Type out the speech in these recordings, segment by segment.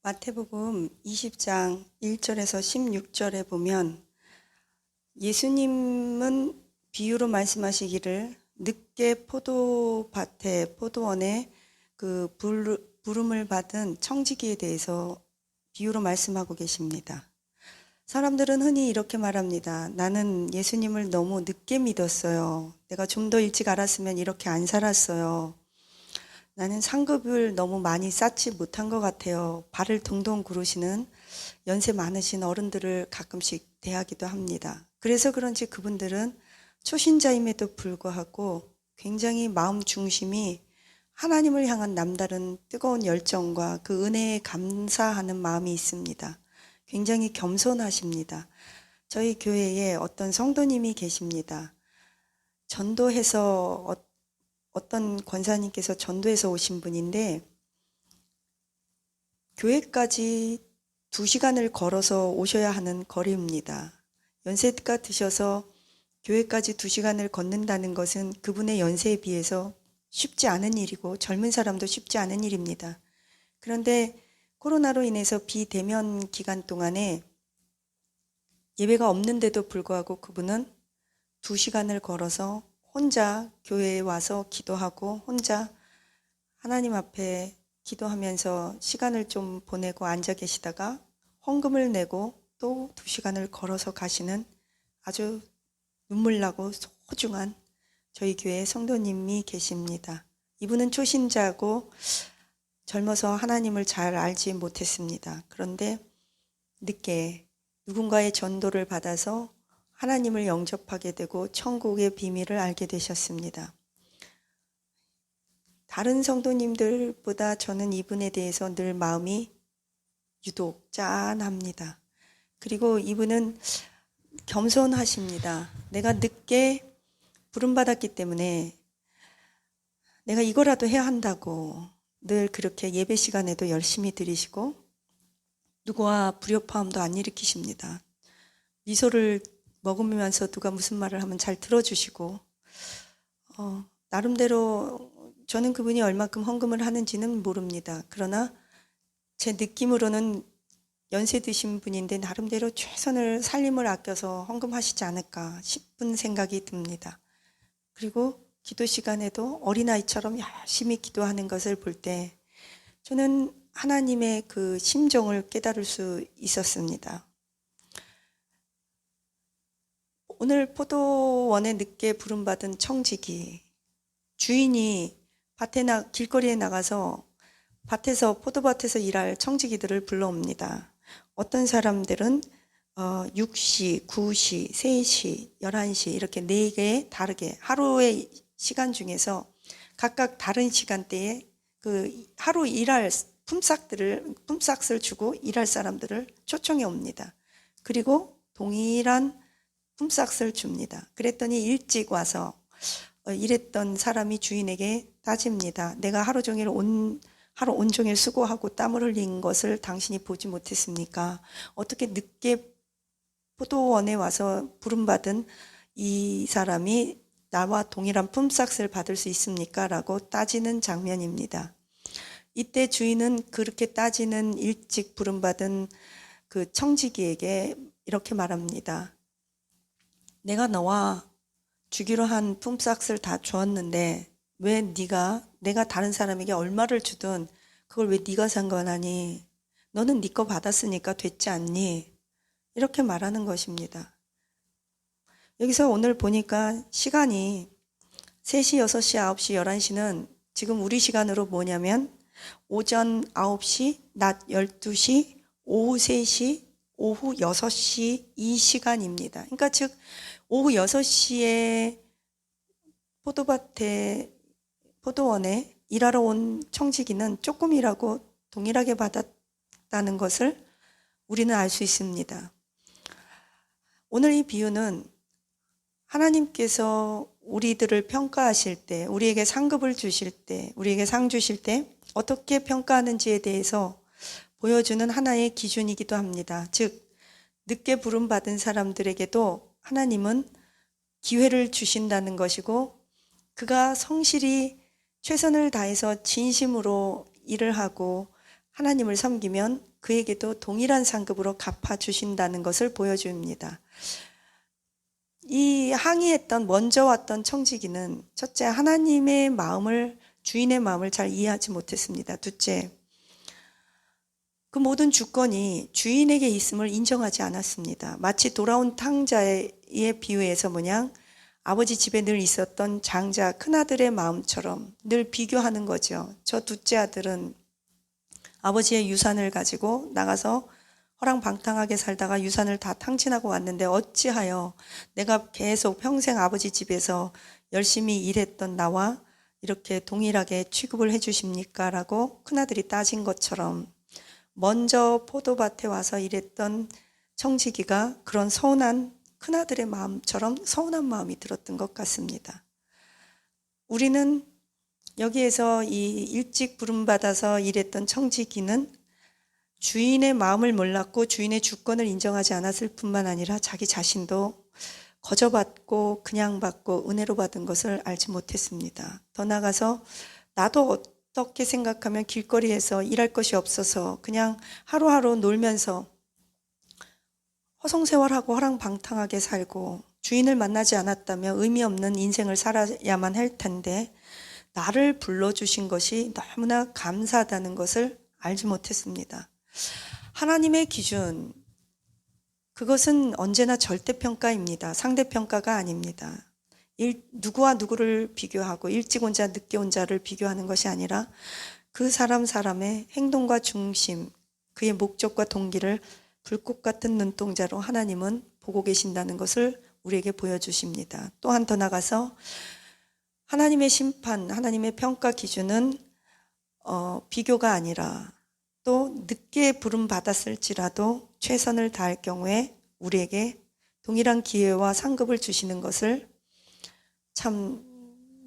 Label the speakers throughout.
Speaker 1: 마태복음 20장 1절에서 16절에 보면 예수님은 비유로 말씀하시기를 늦게 포도원에 그 부름을 받은 청지기에 대해서 비유로 말씀하고 계십니다. 사람들은 흔히 이렇게 말합니다. 나는 예수님을 너무 늦게 믿었어요. 내가 좀 더 일찍 알았으면 이렇게 안 살았어요. 나는 상급을 너무 많이 쌓지 못한 것 같아요. 발을 동동 구르시는 연세 많으신 어른들을 가끔씩 대하기도 합니다. 그래서 그런지 그분들은 초신자임에도 불구하고 굉장히 마음 중심이 하나님을 향한 남다른 뜨거운 열정과 그 은혜에 감사하는 마음이 있습니다. 굉장히 겸손하십니다. 저희 교회에 어떤 성도님이 계십니다. 전도해서 어떤 권사님께서 전도해서 오신 분인데 교회까지 2시간을 걸어서 오셔야 하는 거리입니다. 연세가 드셔서 교회까지 2시간을 걷는다는 것은 그분의 연세에 비해서 쉽지 않은 일이고 젊은 사람도 쉽지 않은 일입니다. 그런데 코로나로 인해서 비대면 기간 동안에 예배가 없는데도 불구하고 그분은 2시간을 걸어서 혼자 교회에 와서 기도하고 혼자 하나님 앞에 기도하면서 시간을 좀 보내고 앉아 계시다가 헌금을 내고 또 2시간을 걸어서 가시는 아주 눈물나고 소중한 저희 교회 성도님이 계십니다. 이분은 초신자고 젊어서 하나님을 잘 알지 못했습니다. 그런데 늦게 누군가의 전도를 받아서 하나님을 영접하게 되고 천국의 비밀을 알게 되셨습니다. 다른 성도님들보다 저는 이분에 대해서 늘 마음이 유독 짠합니다. 그리고 이분은 겸손하십니다. 내가 늦게 부름받았기 때문에 내가 이거라도 해야 한다고 늘 그렇게 예배 시간에도 열심히 드리시고 누구와 불협화음도 안 일으키십니다. 미소를 먹으면서 누가 무슨 말을 하면 잘 들어주시고 나름대로 저는 그분이 얼마큼 헌금을 하는지는 모릅니다. 그러나 제 느낌으로는 연세 드신 분인데 나름대로 최선을 살림을 아껴서 헌금하시지 않을까 싶은 생각이 듭니다. 그리고 기도 시간에도 어린아이처럼 열심히 기도하는 것을 볼 때 저는 하나님의 그 심정을 깨달을 수 있었습니다. 오늘 포도원에 늦게 부름받은 청지기 주인이 길거리에 나가서 포도밭에서 일할 청지기들을 불러옵니다. 어떤 사람들은 6시, 9시, 3시, 11시 이렇게 4개 다르게 하루의 시간 중에서 각각 다른 시간대에 그 하루 일할 품삯을 주고 일할 사람들을 초청해 옵니다. 그리고 동일한 품삯을 줍니다. 그랬더니 일찍 와서 일했던 사람이 주인에게 따집니다. 내가 하루 온종일 수고하고 땀을 흘린 것을 당신이 보지 못했습니까? 어떻게 늦게 포도원에 와서 부름받은 이 사람이 나와 동일한 품삯을 받을 수 있습니까? 라고 따지는 장면입니다. 이때 주인은 그렇게 따지는 일찍 부름받은 그 청지기에게 이렇게 말합니다. 내가 너와 주기로 한 품삯을 다 주었는데 왜 내가 다른 사람에게 얼마를 주든 그걸 왜 네가 상관하니? 너는 네 거 받았으니까 됐지 않니? 이렇게 말하는 것입니다. 여기서 오늘 보니까 시간이 3시, 6시, 9시, 11시는 지금 우리 시간으로 뭐냐면 오전 9시, 낮 12시, 오후 3시, 오후 6시 이 시간입니다. 그러니까 즉 오후 6시에 포도원에 일하러 온 청지기는 조금 일하고 동일하게 받았다는 것을 우리는 알 수 있습니다. 오늘 이 비유는 하나님께서 우리들을 평가하실 때, 우리에게 상급을 주실 때, 우리에게 상 주실 때 어떻게 평가하는지에 대해서 보여주는 하나의 기준이기도 합니다. 즉, 늦게 부름받은 사람들에게도 하나님은 기회를 주신다는 것이고 그가 성실히 최선을 다해서 진심으로 일을 하고 하나님을 섬기면 그에게도 동일한 상급으로 갚아주신다는 것을 보여줍니다. 이 항의했던 먼저 왔던 청지기는 첫째, 하나님의 마음을, 주인의 마음을 잘 이해하지 못했습니다. 둘째, 그 모든 주권이 주인에게 있음을 인정하지 않았습니다. 마치 돌아온 탕자의 비유에서 뭐냐, 아버지 집에 늘 있었던 장자 큰아들의 마음처럼 늘 비교하는 거죠. 저 둘째 아들은 아버지의 유산을 가지고 나가서 허랑방탕하게 살다가 유산을 다 탕진하고 왔는데 어찌하여 내가 계속 평생 아버지 집에서 열심히 일했던 나와 이렇게 동일하게 취급을 해주십니까? 라고 큰아들이 따진 것처럼 먼저 포도밭에 와서 일했던 청지기가 그런 서운한 큰아들의 마음처럼 서운한 마음이 들었던 것 같습니다. 우리는 여기에서 이 일찍 부름받아서 일했던 청지기는 주인의 마음을 몰랐고 주인의 주권을 인정하지 않았을 뿐만 아니라 자기 자신도 거저받고 그냥 받고 은혜로 받은 것을 알지 못했습니다. 더 나아가서 나도 어떻게 생각하면 길거리에서 일할 것이 없어서 그냥 하루하루 놀면서 허송세월하고 허랑방탕하게 살고 주인을 만나지 않았다면 의미 없는 인생을 살아야만 할 텐데 나를 불러주신 것이 너무나 감사하다는 것을 알지 못했습니다. 하나님의 기준, 그것은 언제나 절대평가입니다. 상대평가가 아닙니다. 누구와 누구를 비교하고 일찍 온 자, 늦게 온 자를 비교하는 것이 아니라 그 사람의 행동과 중심, 그의 목적과 동기를 불꽃 같은 눈동자로 하나님은 보고 계신다는 것을 우리에게 보여주십니다. 또한 더 나가서 하나님의 심판, 하나님의 평가 기준은 비교가 아니라 또 늦게 부름 받았을지라도 최선을 다할 경우에 우리에게 동일한 기회와 상급을 주시는 것을 참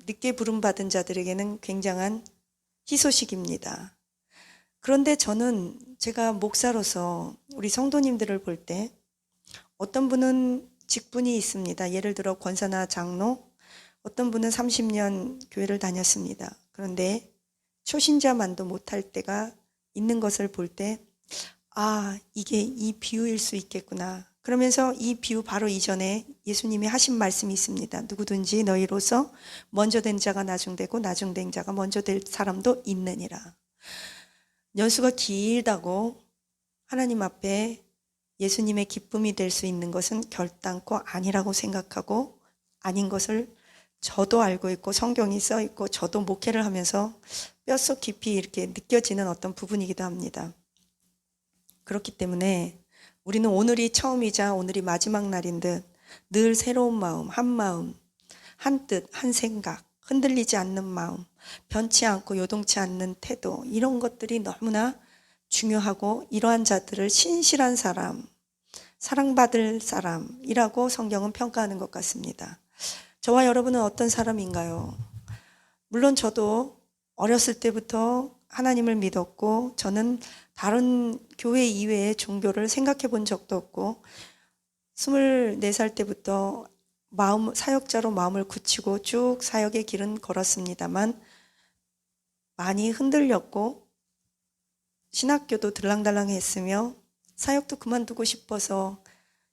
Speaker 1: 늦게 부름 받은 자들에게는 굉장한 희소식입니다. 그런데 저는 제가 목사로서 우리 성도님들을 볼 때 어떤 분은 직분이 있습니다. 예를 들어 권사나 장로, 어떤 분은 30년 교회를 다녔습니다. 그런데 초신자만도 못할 때가 있는 것을 볼 때, 아, 이게 이 비유일 수 있겠구나. 그러면서 이 비유 바로 이전에 예수님이 하신 말씀이 있습니다. 누구든지 너희로서 먼저 된 자가 나중되고 나중된 자가 먼저 될 사람도 있느니라. 연수가 길다고 하나님 앞에 예수님의 기쁨이 될 수 있는 것은 결단코 아니라고 생각하고 아닌 것을 저도 알고 있고 성경이 써 있고 저도 목회를 하면서 뼛속 깊이 이렇게 느껴지는 어떤 부분이기도 합니다. 그렇기 때문에 우리는 오늘이 처음이자 오늘이 마지막 날인 듯 늘 새로운 마음, 한 뜻, 한 생각, 흔들리지 않는 마음, 변치 않고 요동치 않는 태도, 이런 것들이 너무나 중요하고 이러한 자들을 신실한 사람, 사랑받을 사람이라고 성경은 평가하는 것 같습니다. 저와 여러분은 어떤 사람인가요? 물론 저도 어렸을 때부터 하나님을 믿었고 저는 다른 교회 이외의 종교를 생각해 본 적도 없고 24살 때부터 사역자로 마음을 굳히고 쭉 사역의 길은 걸었습니다만 많이 흔들렸고 신학교도 들랑달랑 했으며 사역도 그만두고 싶어서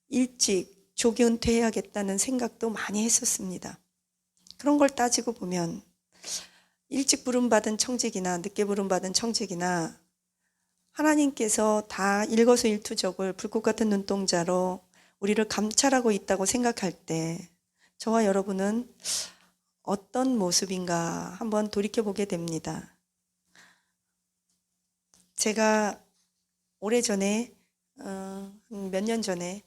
Speaker 1: 일찍 조기 은퇴해야겠다는 생각도 많이 했었습니다. 그런 걸 따지고 보면 일찍 부름받은 청직이나 늦게 부름받은 청직이나 하나님께서 다 일거수일투족을 불꽃 같은 눈동자로 우리를 감찰하고 있다고 생각할 때 저와 여러분은 어떤 모습인가 한번 돌이켜보게 됩니다. 제가 오래전에 몇 년 전에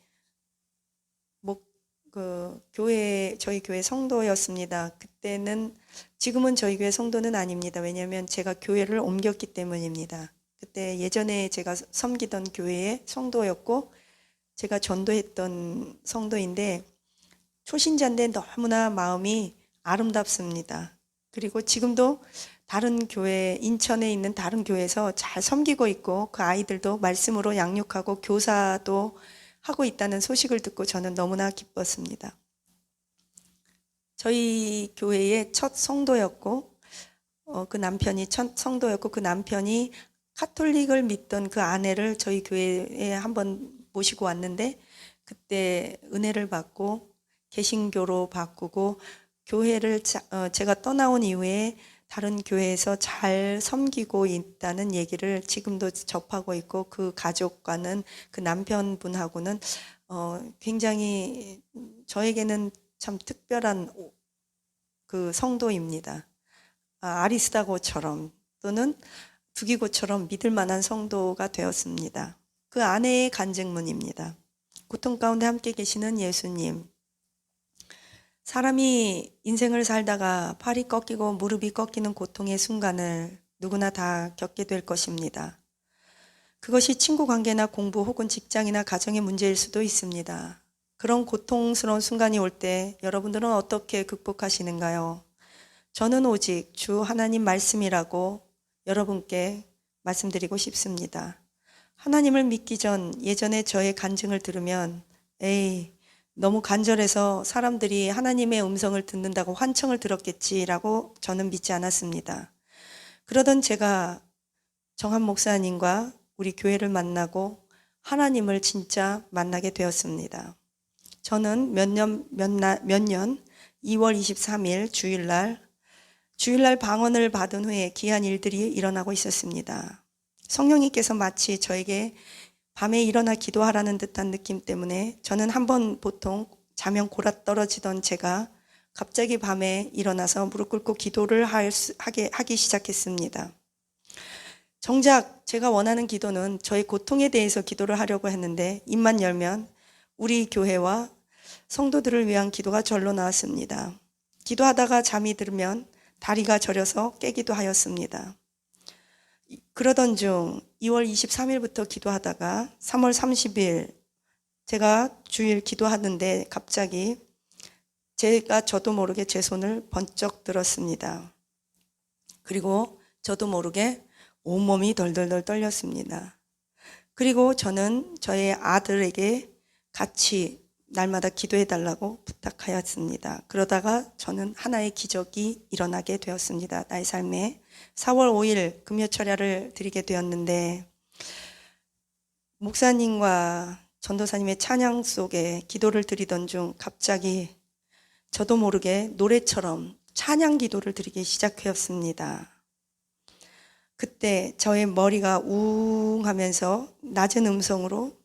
Speaker 1: 저희 교회 성도였습니다. 그때는 지금은 저희 교회 성도는 아닙니다. 왜냐하면 제가 교회를 옮겼기 때문입니다. 그때 예전에 제가 섬기던 교회의 성도였고 제가 전도했던 성도인데 초신자인데 너무나 마음이 아름답습니다. 그리고 지금도 다른 교회, 인천에 있는 다른 교회에서 잘 섬기고 있고 그 아이들도 말씀으로 양육하고 교사도 하고 있다는 소식을 듣고 저는 너무나 기뻤습니다. 저희 교회의 첫 성도였고 그 남편이 첫 성도였고 그 남편이 카톨릭을 믿던 그 아내를 저희 교회에 한번 모시고 왔는데 그때 은혜를 받고 개신교로 바꾸고 교회를 제가 떠나온 이후에 다른 교회에서 잘 섬기고 있다는 얘기를 지금도 접하고 있고 그 가족과는 그 남편분하고는 굉장히 저에게는 참 특별한 그 성도입니다. 아리스다고처럼 또는 두기고처럼 믿을 만한 성도가 되었습니다. 그 아내의 간증문입니다. 고통 가운데 함께 계시는 예수님. 사람이 인생을 살다가 팔이 꺾이고 무릎이 꺾이는 고통의 순간을 누구나 다 겪게 될 것입니다. 그것이 친구 관계나 공부 혹은 직장이나 가정의 문제일 수도 있습니다. 그런 고통스러운 순간이 올 때 여러분들은 어떻게 극복하시는가요? 저는 오직 주 하나님 말씀이라고 여러분께 말씀드리고 싶습니다. 하나님을 믿기 전 예전에 저의 간증을 들으면 너무 간절해서 사람들이 하나님의 음성을 듣는다고 환청을 들었겠지라고 저는 믿지 않았습니다. 그러던 제가 정한 목사님과 우리 교회를 만나고 하나님을 진짜 만나게 되었습니다. 저는 몇 년 2월 23일 주일날 방언을 받은 후에 귀한 일들이 일어나고 있었습니다. 성령님께서 마치 저에게 밤에 일어나 기도하라는 듯한 느낌 때문에 저는 한번 보통 자면 골아떨어지던 제가 갑자기 밤에 일어나서 무릎 꿇고 기도를 하기 시작했습니다. 정작 제가 원하는 기도는 저의 고통에 대해서 기도를 하려고 했는데 입만 열면 우리 교회와 성도들을 위한 기도가 절로 나왔습니다. 기도하다가 잠이 들면 다리가 저려서 깨기도 하였습니다. 그러던 중 2월 23일부터 기도하다가 3월 30일 제가 주일 기도하는데 갑자기 저도 모르게 제 손을 번쩍 들었습니다. 그리고 저도 모르게 온몸이 덜덜덜 떨렸습니다. 그리고 저는 저의 아들에게 같이 날마다 기도해달라고 부탁하였습니다. 그러다가 저는 하나의 기적이 일어나게 되었습니다. 나의 삶에 4월 5일 금요철야를 드리게 되었는데 목사님과 전도사님의 찬양 속에 기도를 드리던 중 갑자기 저도 모르게 노래처럼 찬양 기도를 드리기 시작하였습니다. 그때 저의 머리가 우웅 하면서 낮은 음성으로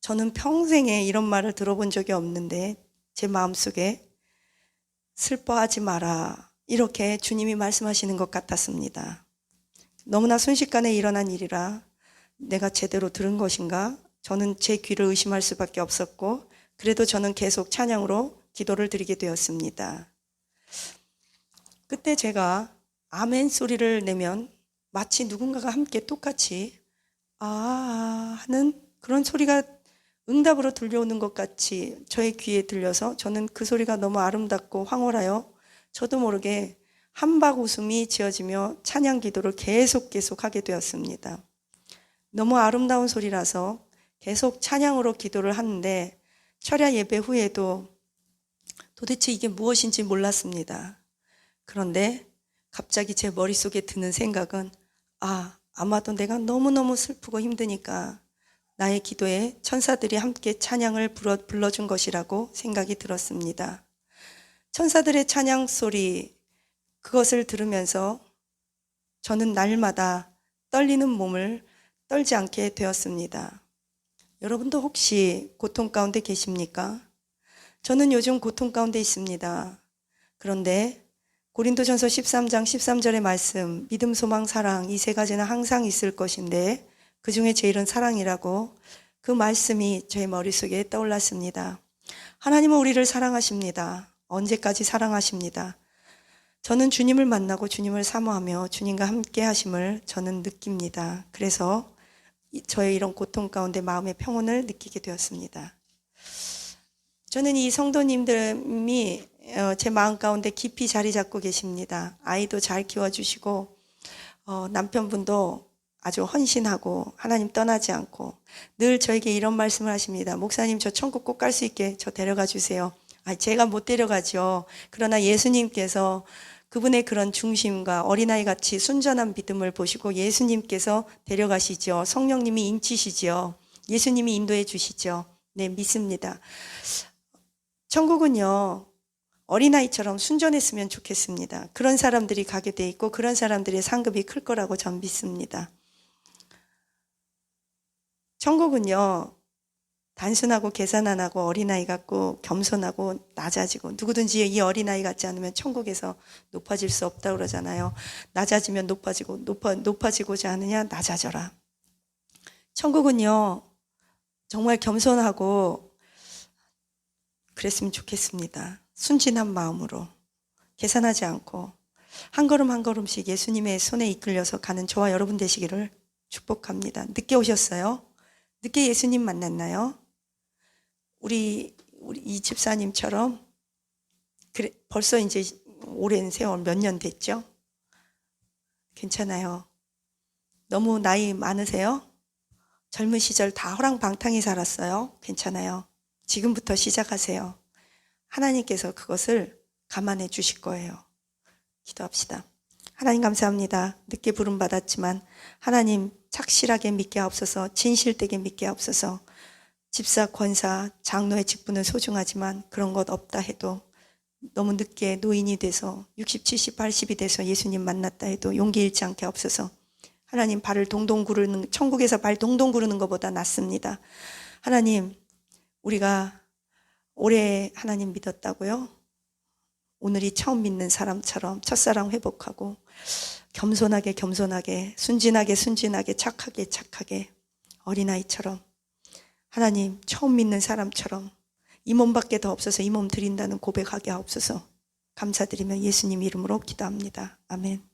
Speaker 1: 저는 평생에 이런 말을 들어본 적이 없는데 제 마음속에 슬퍼하지 마라 이렇게 주님이 말씀하시는 것 같았습니다. 너무나 순식간에 일어난 일이라 내가 제대로 들은 것인가? 저는 제 귀를 의심할 수밖에 없었고 그래도 저는 계속 찬양으로 기도를 드리게 되었습니다. 그때 제가 아멘 소리를 내면 마치 누군가가 함께 똑같이 하는 그런 소리가 응답으로 들려오는 것 같이 저의 귀에 들려서 저는 그 소리가 너무 아름답고 황홀하여 저도 모르게 한박 웃음이 지어지며 찬양 기도를 계속 하게 되었습니다. 너무 아름다운 소리라서 계속 찬양으로 기도를 하는데 철야 예배 후에도 도대체 이게 무엇인지 몰랐습니다. 그런데 갑자기 제 머릿속에 드는 생각은 아마도 내가 너무너무 슬프고 힘드니까 나의 기도에 천사들이 함께 찬양을 불러준 것이라고 생각이 들었습니다. 천사들의 찬양 소리, 그것을 들으면서 저는 날마다 떨리는 몸을 떨지 않게 되었습니다. 여러분도 혹시 고통 가운데 계십니까? 저는 요즘 고통 가운데 있습니다. 그런데 고린도전서 13장 13절의 말씀, 믿음, 소망, 사랑 이 세 가지는 항상 있을 것인데 그 중에 제일은 사랑이라고 그 말씀이 제 머릿속에 떠올랐습니다. 하나님은 우리를 사랑하십니다. 언제까지 사랑하십니다. 저는 주님을 만나고 주님을 사모하며 주님과 함께 하심을 저는 느낍니다. 그래서 저의 이런 고통 가운데 마음의 평온을 느끼게 되었습니다. 저는 이 성도님들이 제 마음 가운데 깊이 자리 잡고 계십니다. 아이도 잘 키워주시고 남편분도 아주 헌신하고 하나님 떠나지 않고 늘 저에게 이런 말씀을 하십니다. 목사님 저 천국 꼭 갈 수 있게 저 데려가 주세요. 제가 못 데려가죠. 그러나 예수님께서 그분의 그런 중심과 어린아이 같이 순전한 믿음을 보시고 예수님께서 데려가시죠. 성령님이 인치시죠. 예수님이 인도해 주시죠. 네, 믿습니다. 천국은요, 어린아이처럼 순전했으면 좋겠습니다. 그런 사람들이 가게 돼 있고 그런 사람들의 상급이 클 거라고 전 믿습니다. 천국은요, 단순하고 계산 안 하고 어린아이 같고 겸손하고 낮아지고, 누구든지 이 어린아이 같지 않으면 천국에서 높아질 수 없다고 그러잖아요. 낮아지면 높아지고자 하느냐 낮아져라. 천국은요, 정말 겸손하고 그랬으면 좋겠습니다. 순진한 마음으로 계산하지 않고 한 걸음 한 걸음씩 예수님의 손에 이끌려서 가는 저와 여러분 되시기를 축복합니다. 늦게 오셨어요? 늦게 예수님 만났나요? 우리 이 집사님처럼 그래, 벌써 이제 오랜 세월 몇 년 됐죠? 괜찮아요. 너무 나이 많으세요? 젊은 시절 다 허랑방탕히 살았어요? 괜찮아요. 지금부터 시작하세요. 하나님께서 그것을 감안해 주실 거예요. 기도합시다. 하나님 감사합니다. 늦게 부름 받았지만 하나님 착실하게 믿게 하옵소서, 진실되게 믿게 하옵소서. 집사, 권사, 장로의 직분은 소중하지만 그런 것 없다 해도 너무 늦게 노인이 돼서 60, 70, 80이 돼서 예수님 만났다 해도 용기 잃지 않게 하옵소서. 하나님 발을 동동 구르는, 천국에서 발 동동 구르는 것보다 낫습니다. 하나님, 우리가 오래 하나님 믿었다고요? 오늘이 처음 믿는 사람처럼 첫사랑 회복하고 겸손하게 순진하게 착하게 어린아이처럼 하나님 처음 믿는 사람처럼 이 몸밖에 더 없어서 이 몸 드린다는 고백하게 하옵소서. 감사드리며 예수님 이름으로 기도합니다. 아멘.